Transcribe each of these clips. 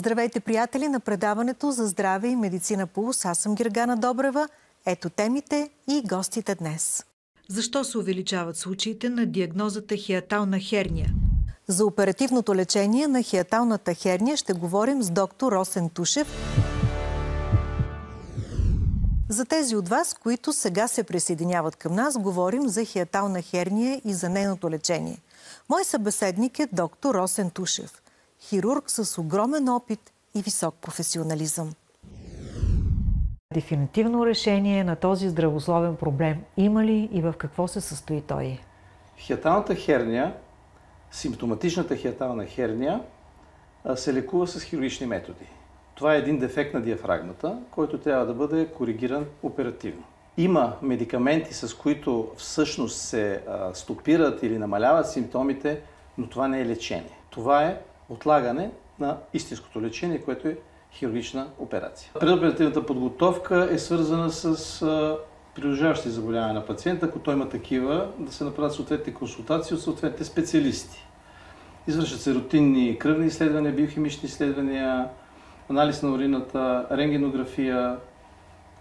Здравейте, приятели, на предаването за здраве и медицина Пулс. Аз съм Гергана Добрева. Ето темите и гостите днес. Защо се увеличават случаите на диагнозата хиатална херния? За оперативното лечение на хиаталната херния ще говорим с доктор Росен Тушев. За тези от вас, които сега се присъединяват към нас, говорим за хиатална херния и за нейното лечение. Мой събеседник е доктор Росен Тушев, хирург с огромен опит и висок професионализъм. Дефинитивно решение на този здравословен проблем има ли и в какво се състои той? Хиаталната херния, симптоматичната хиатална херния, се лекува с хирургични методи. Това е един дефект на диафрагмата, който трябва да бъде коригиран оперативно. Има медикаменти, с които всъщност се стопират или намаляват симптомите, но това не е лечение. Това е отлагане на истинското лечение, което е хирургична операция. Предоперативната подготовка е свързана с придружаващи заболявания на пациента, ако той има такива, да се направят съответните консултации от съответните специалисти. Извършат се рутинни кръвни изследвания, биохимични изследвания, анализ на урината, рентгенография,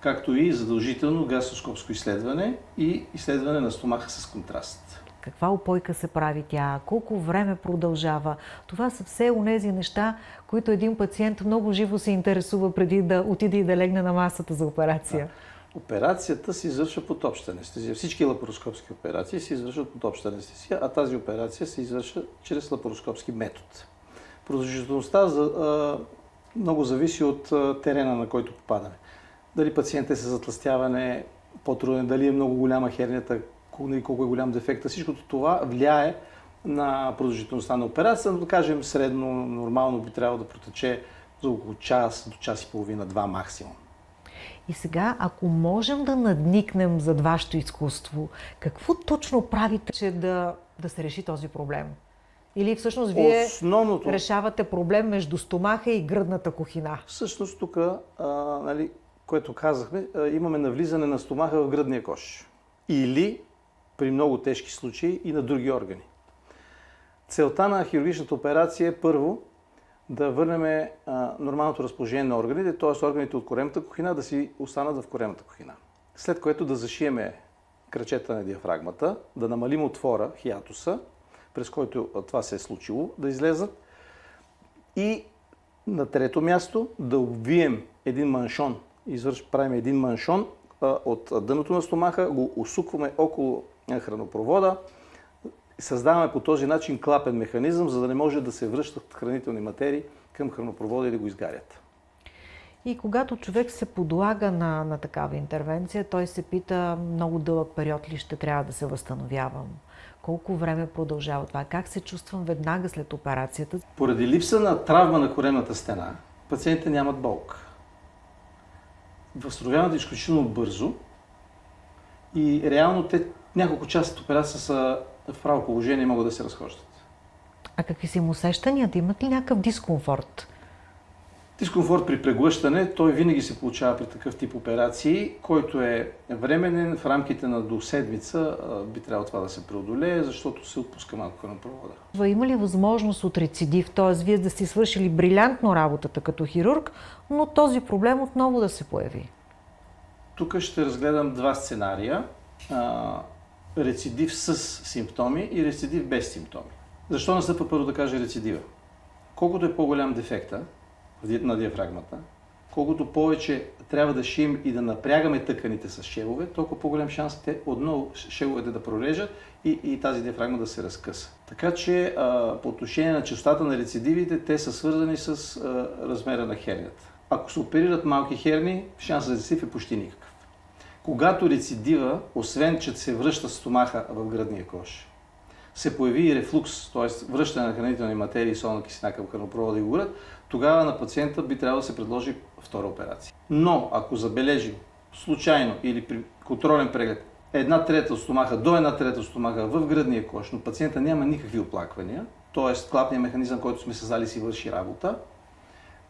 както и задължително гастроскопско изследване и изследване на стомаха с контраст. Каква упойка се прави тя? Колко време продължава? Това са все онези неща, които един пациент много живо се интересува преди да отиде и да легне на масата за операция. Да. Операцията се извършва под обща анестезия. Всички лапароскопски операции се извършват под обща анестезия, а тази операция се извършва чрез лапароскопски метод. Продължителността много зависи от терена, на който попадаме. Дали пациентът е с затлъстяване, по-труден, дали е много голяма хернията, колко е голям дефекта. Всичкото това влияе на продължителността на операцията, но да кажем средно, нормално би трябвало да протече за около час до час и половина, два максимум. И сега, ако можем да надникнем зад вашето изкуство, какво точно правите, че да се реши този проблем? Или всъщност вие решавате проблем между стомаха и гръдната кухина? Всъщност тук, което казахме, имаме навлизане на стомаха в гръдния кош. Или при много тежки случаи и на други органи. Целта на хирургичната операция е първо да върнем нормалното разположение на органите, т.е. органите от коремната кухина да си останат в коремната кухина. След което да зашиеме крачета на диафрагмата, да намалим отвора, хиатуса, през който това се е случило, да излезат. И на трето място да обвием един маншон. Правим един маншон от дъното на стомаха, го усукваме около хранопровода, създаваме по този начин клапен механизъм, за да не може да се връщат хранителни материи към хранопровода и да го изгарят. И когато човек се подлага на такава интервенция, той се пита много дълъг период ли ще трябва да се възстановявам. Колко време продължава това? Как се чувствам веднага след операцията? Поради липса на травма на коремната стена, пациентите нямат болка. Възстановяват изключително бързо и реално те няколко часа от операция са в право положение и могат да се разхождат. А какви са им усещанията? Имат ли някакъв дискомфорт? Дискомфорт при преглъщане, той винаги се получава при такъв тип операции, който е временен, в рамките на до седмица би трябвало това да се преодолее, защото се отпуска малко хранопровода. Има ли възможност от рецидив, т.е. вие да сте свършили брилянтно работата като хирург, но този проблем отново да се появи? Тук ще разгледам два сценария. Рецидив с симптоми и рецидив без симптоми. Защо настъпва първо да кажа рецидива? Колкото е по-голям дефекта на диафрагмата, колкото повече трябва да шием и да напрягаме тъканите с шевове, толкова по-голям шанс те отново шевовете да прорежат и тази диафрагма да се разкъса. Така че по отношение на честотата на рецидивите, те са свързани с размера на хернията. Ако се оперират малки херни, шансът за рецидив е почти никакъв. Когато рецидива, освен че се връща стомаха в гръдния кош, се появи и рефлукс, т.е. връщане на хранителни материи и солна киселина към хранопровода и горът, тогава на пациента би трябвало да се предложи втора операция. Но ако забележим случайно или при контролен преглед една трета от стомаха до една трета от стомаха в гръдния кош, но пациента няма никакви оплаквания, т.е. клапният механизъм, който сме създали, си върши работа,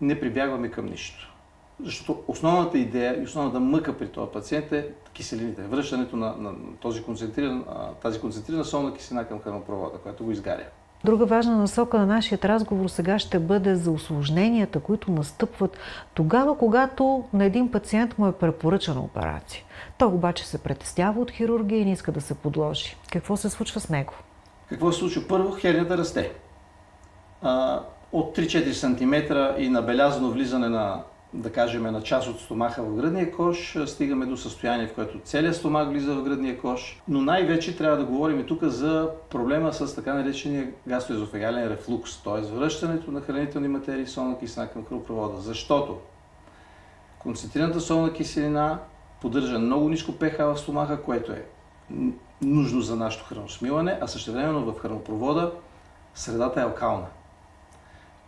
не прибягваме към нищо. Защото основната идея и основната мъка при този пациент е киселините, връщането на тази концентрирана солна киселина към хранопровода, която го изгаря. Друга важна насока на нашия разговор сега ще бъде за усложненията, които настъпват тогава, когато на един пациент му е препоръчана операция. Той обаче се притеснява от хирургия и не иска да се подложи. Какво се случва с него? Какво се случва? Първо, хернията расте. От 3-4 см и набелязано влизане на, да кажем, на част от стомаха в гръдния кош, стигаме до състояние, в което целият стомах влиза в гръдния кош. Но най-вече трябва да говорим и тук за проблема с така наречения гастроезофагален рефлукс, т.е. връщането на хранителни материи, солна киселина към кръвопровода. Защото концентрираната солна киселина поддържа много ниско pH в стомаха, което е нужно за нашето храносмилане, а същевременно в хранопровода средата е алкална.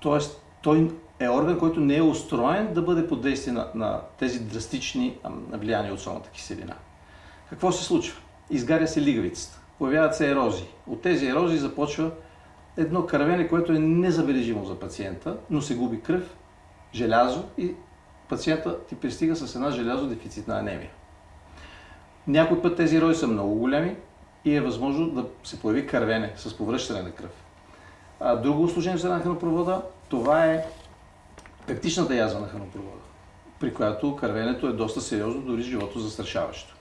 Тоест, той е орган, който не е устроен да бъде под действие на тези драстични влияния от солната киселина. Какво се случва? Изгаря се лигавицата, появяват се ерозии. От тези ерозии започва едно кървене, което е незабележимо за пациента, но се губи кръв, желязо и пациента ти пристига с една желязодефицитна анемия. Някой път тези ерозии са много големи и е възможно да се появи кървене с повръщане на кръв. Друго усложнение в хранопровода, това е пептичната язва на хранопровода, при която кървенето е доста сериозно, дори живото застрашаващо.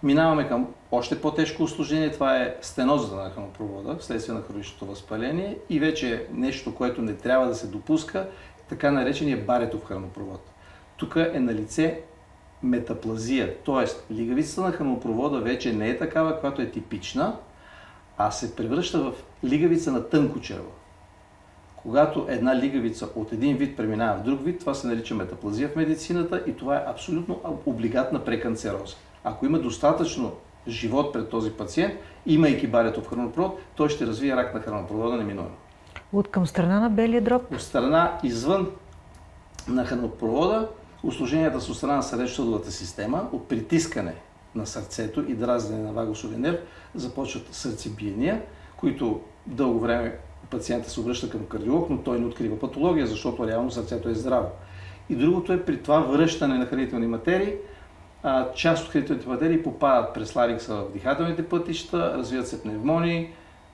Минаваме към още по-тежко усложнение, това е стенозата на хранопровода, вследствие на хроничното възпаление и вече нещо, което не трябва да се допуска, така наречения баретов хранопровод. Тук е налице метаплазия, т.е. лигавицата на хранопровода вече не е такава, която е типична, а се превръща в лигавица на тънко черво. Когато една лигавица от един вид преминава в друг вид, това се нарича метаплазия в медицината и това е абсолютно облигатна преканцероза. Ако има достатъчно живот пред този пациент, имайки баретов хранопровод, той ще развие рак на хранопровода неминуемо. От към страна на белия дроб? От страна извън на хранопровода, усложненията са от страна на сърдечно-съдовата система, от притискане на сърцето и дразнене на вагусовия нерв започват сърцебиения, които дълго време пациента се обръща към кардиолог, но той не открива патология, защото реално сърцето е здраво. И другото е при това връщане на хранителни материи. Част от хранителните материи попадат през ларингса в дихателните пътища, развиват се пневмонии,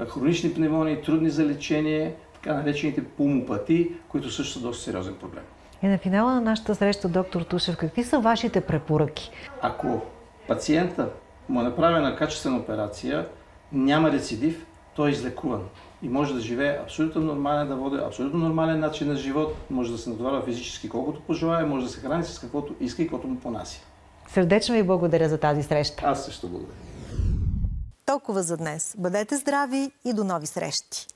хронични пневмонии, трудни за лечение, така наречените пулмопатии, които също са доста сериозен проблем. И на финала на нашата среща, доктор Тушев, какви са вашите препоръки? Ако пациента му е направена качествена операция, няма рецидив, той е излекуван и може да живее абсолютно нормален, да води абсолютно нормален начин на живот, може да се натоварва физически колкото пожелае, може да се храни с каквото иска и каквото му понася. Сърдечно ви благодаря за тази среща. Аз също благодаря. Толкова за днес. Бъдете здрави и до нови срещи!